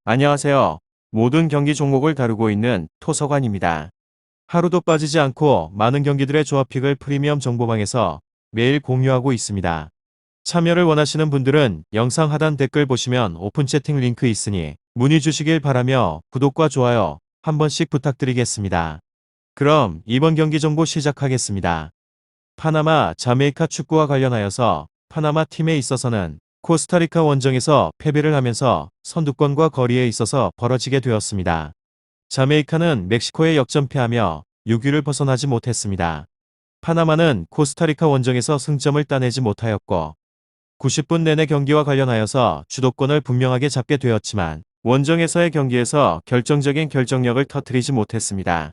안녕하세요. 모든 경기 종목을 다루고 있는 토서관입니다. 하루도 빠지지 않고 많은 경기들의 조합픽을 프리미엄 정보방에서 매일 공유하고 있습니다. 참여를 원하시는 분들은 영상 하단 댓글 보시면 오픈 채팅 링크 있으니 문의 주시길 바라며 구독과 좋아요 한 번씩 부탁드리겠습니다. 그럼 이번 경기 정보 시작하겠습니다. 파나마, 자메이카 축구와 관련하여서 파나마 팀에 있어서는 코스타리카 원정에서 패배를 하면서 선두권과 거리에 있어서 벌어지게 되었습니다. 자메이카는 멕시코에 역전패하며 6위를 벗어나지 못했습니다. 파나마는 코스타리카 원정에서 승점을 따내지 못하였고 90분 내내 경기와 관련하여서 주도권을 분명하게 잡게 되었지만 원정에서의 경기에서 결정적인 결정력을 터뜨리지 못했습니다.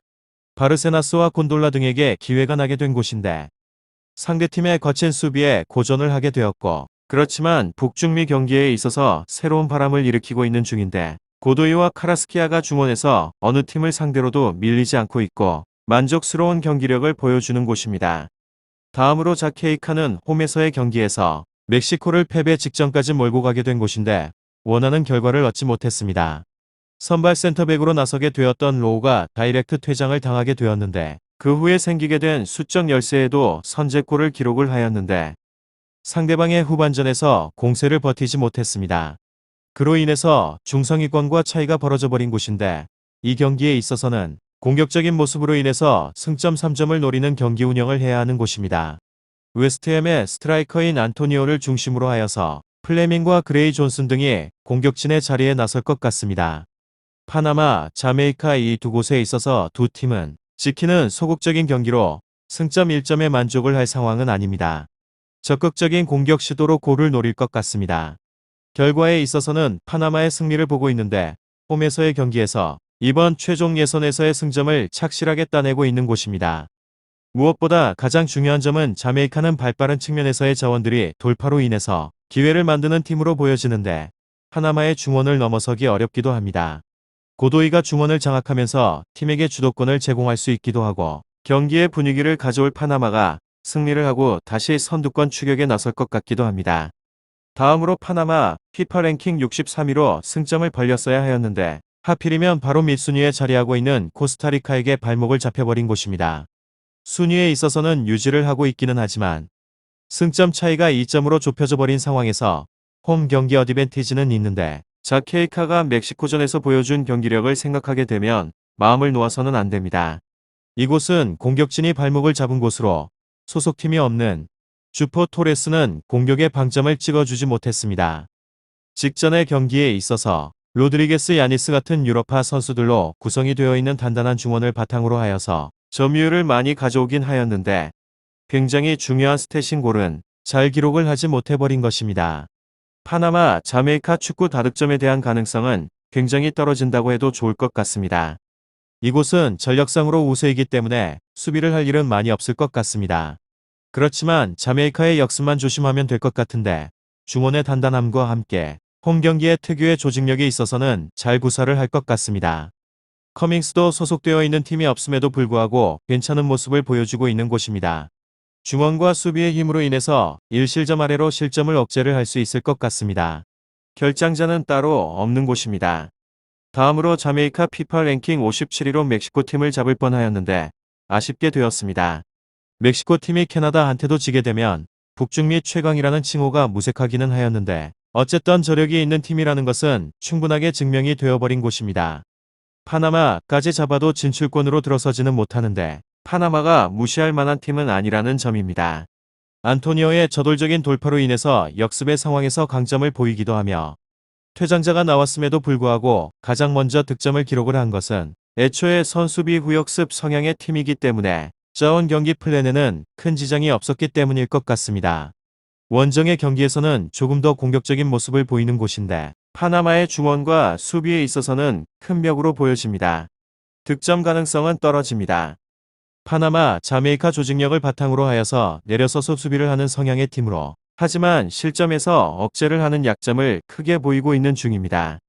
바르세나스와 곤돌라 등에게 기회가 나게 된 곳인데 상대팀의 거친 수비에 고전을 하게 되었고 그렇지만 북중미 경기에 있어서 새로운 바람을 일으키고 있는 중인데 고도이와 카라스키아가 중원에서 어느 팀을 상대로도 밀리지 않고 있고 만족스러운 경기력을 보여주는 곳입니다. 다음으로 자케이카는 홈에서의 경기에서 멕시코를 패배 직전까지 몰고 가게 된 곳인데 원하는 결과를 얻지 못했습니다. 선발 센터백으로 나서게 되었던 로우가 다이렉트 퇴장을 당하게 되었는데 그 후에 생기게 된 수적 열세에도 선제골을 기록을 하였는데 상대방의 후반전에서 공세를 버티지 못했습니다. 그로 인해서 중상위권과 차이가 벌어져 버린 곳인데 이 경기에 있어서는 공격적인 모습으로 인해서 승점 3점을 노리는 경기 운영을 해야 하는 곳입니다. 웨스트햄의 스트라이커인 안토니오를 중심으로 하여서 플레밍과 그레이 존슨 등이 공격진의 자리에 나설 것 같습니다. 파나마, 자메이카 이 두 곳에 있어서 두 팀은 지키는 소극적인 경기로 승점 1점에 만족을 할 상황은 아닙니다. 적극적인 공격 시도로 골을 노릴 것 같습니다. 결과에 있어서는 파나마의 승리를 보고 있는데 홈에서의 경기에서 이번 최종 예선에서의 승점을 착실하게 따내고 있는 곳입니다. 무엇보다 가장 중요한 점은 자메이카는 발빠른 측면에서의 자원들이 돌파로 인해서 기회를 만드는 팀으로 보여지는데 파나마의 중원을 넘어서기 어렵기도 합니다. 고도이가 중원을 장악하면서 팀에게 주도권을 제공할 수 있기도 하고 경기의 분위기를 가져올 파나마가 승리를 하고 다시 선두권 추격에 나설 것 같기도 합니다. 다음으로 파나마, 피파 랭킹 63위로 승점을 벌렸어야 하였는데 하필이면 바로 밑순위에 자리하고 있는 코스타리카에게 발목을 잡혀버린 곳입니다. 순위에 있어서는 유지를 하고 있기는 하지만 승점 차이가 2점으로 좁혀져 버린 상황에서 홈 경기 어드밴티지는 있는데 자케이카가 멕시코전에서 보여준 경기력을 생각하게 되면 마음을 놓아서는 안 됩니다. 이곳은 공격진이 발목을 잡은 곳으로 소속팀이 없는 주포 토레스는 공격의 방점을 찍어주지 못했습니다. 직전의 경기에 있어서 로드리게스 야니스 같은 유럽파 선수들로 구성이 되어 있는 단단한 중원을 바탕으로 하여서 점유율을 많이 가져오긴 하였는데 굉장히 중요한 스탯인 골은 잘 기록을 하지 못해버린 것입니다. 파나마, 자메이카 축구 다득점에 대한 가능성은 굉장히 떨어진다고 해도 좋을 것 같습니다. 이곳은 전력상으로 우세이기 때문에 수비를 할 일은 많이 없을 것 같습니다. 그렇지만 자메이카의 역습만 조심하면 될 것 같은데 중원의 단단함과 함께 홈 경기의 특유의 조직력이 있어서는 잘 구사를 할 것 같습니다. 커밍스도 소속되어 있는 팀이 없음에도 불구하고 괜찮은 모습을 보여주고 있는 곳입니다. 중원과 수비의 힘으로 인해서 1실점 아래로 실점을 억제를 할 수 있을 것 같습니다. 결장자는 따로 없는 곳입니다. 다음으로 자메이카 피파 랭킹 57위로 멕시코 팀을 잡을 뻔하였는데 아쉽게 되었습니다. 멕시코 팀이 캐나다한테도 지게 되면 북중미 최강이라는 칭호가 무색하기는 하였는데 어쨌든 저력이 있는 팀이라는 것은 충분하게 증명이 되어버린 곳입니다. 파나마까지 잡아도 진출권으로 들어서지는 못하는데 파나마가 무시할 만한 팀은 아니라는 점입니다. 안토니오의 저돌적인 돌파로 인해서 역습의 상황에서 강점을 보이기도 하며 퇴장자가 나왔음에도 불구하고 가장 먼저 득점을 기록을 한 것은 애초에 선수비 후역습 성향의 팀이기 때문에 짜온 경기 플랜에는 큰 지장이 없었기 때문일 것 같습니다. 원정의 경기에서는 조금 더 공격적인 모습을 보이는 곳인데 파나마의 중원과 수비에 있어서는 큰 벽으로 보여집니다. 득점 가능성은 떨어집니다. 파나마, 자메이카 조직력을 바탕으로 하여서 내려서서 수비를 하는 성향의 팀으로 하지만 실점에서 억제를 하는 약점을 크게 보이고 있는 중입니다.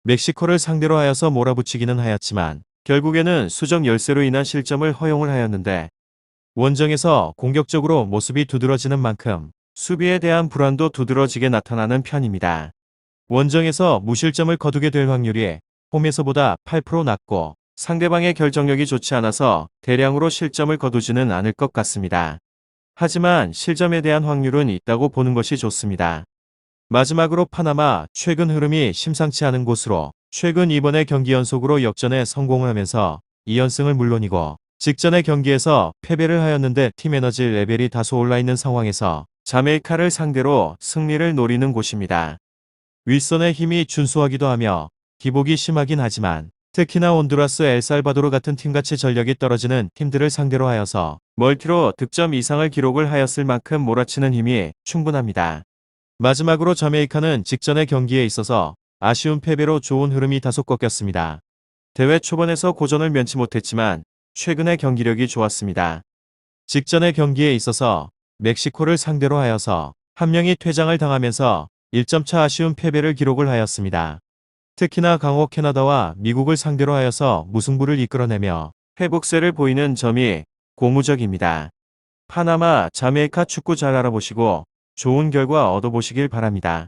멕시코를 상대로 하여서 몰아붙이기는 하였지만 결국에는 수적 열세로 인한 실점을 허용을 하였는데 원정에서 공격적으로 모습이 두드러지는 만큼 수비에 대한 불안도 두드러지게 나타나는 편입니다. 원정에서 무실점을 거두게 될 확률이 홈에서보다 8% 낮고 상대방의 결정력이 좋지 않아서 대량으로 실점을 거두지는 않을 것 같습니다. 하지만 실점에 대한 확률은 있다고 보는 것이 좋습니다. 마지막으로 파나마, 최근 흐름이 심상치 않은 곳으로 최근 이번에 경기 연속으로 역전에 성공하면서 2연승을 물론이고 직전의 경기에서 패배를 하였는데 팀 에너지 레벨이 다소 올라있는 상황에서 자메이카를 상대로 승리를 노리는 곳입니다. 윌선의 힘이 준수하기도 하며 기복이 심하긴 하지만 특히나 온두라스, 엘살바도르 같은 팀같이 전력이 떨어지는 팀들을 상대로 하여서 멀티로 득점 이상을 기록을 하였을 만큼 몰아치는 힘이 충분합니다. 마지막으로 자메이카는 직전의 경기에 있어서 아쉬운 패배로 좋은 흐름이 다소 꺾였습니다. 대회 초반에서 고전을 면치 못했지만 최근의 경기력이 좋았습니다. 직전의 경기에 있어서 멕시코를 상대로 하여서 한 명이 퇴장을 당하면서 1점차 아쉬운 패배를 기록을 하였습니다. 특히나 강호 캐나다와 미국을 상대로 하여서 무승부를 이끌어내며 회복세를 보이는 점이 고무적입니다. 파나마, 자메이카 축구 잘 알아보시고 좋은 결과 얻어보시길 바랍니다.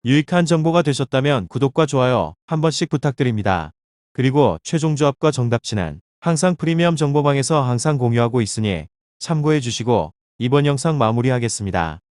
유익한 정보가 되셨다면 구독과 좋아요 한 번씩 부탁드립니다. 그리고 최종 조합과 정답치는 항상 프리미엄 정보방에서 항상 공유하고 있으니 참고해 주시고 이번 영상 마무리하겠습니다.